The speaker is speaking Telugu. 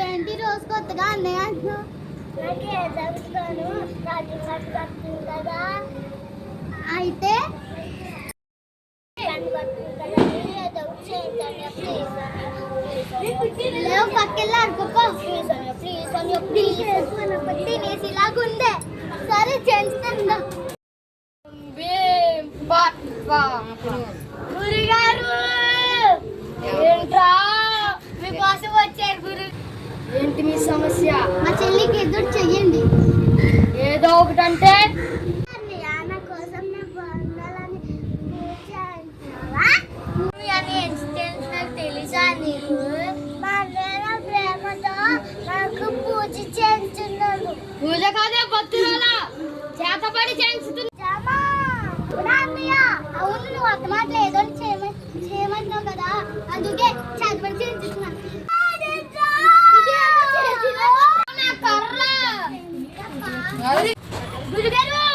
ఏంటి రోజు కొత్తగా అన్నయ్య అంటున్నావు? అయితే పక్కెళ్ళి అనుకోపో. తినేసి ఇలాగుందే. సరే చేయించుతా. గురుగారు ఏంట్రా మీ కోసం వచ్చారు? గురు ఏంటి మీ సమస్య? మా చెల్లికి ఎదురు చెయ్యండి. ఏదో ఒకటంటే నా కోసం తెలుసా నీకు? మా అన్నయ్య ప్రేమతో నాకు పూజ చేయించున్నాను. పూజ కాదే భక్తురాలా చేతపడి చేయించుతున్నా. అవును, నువ్వు అర్థ మాటలు ఏదో చేయమంటున్నావు కదా, అందుకే చేతపడి చేయించుతున్నా. గురుగారు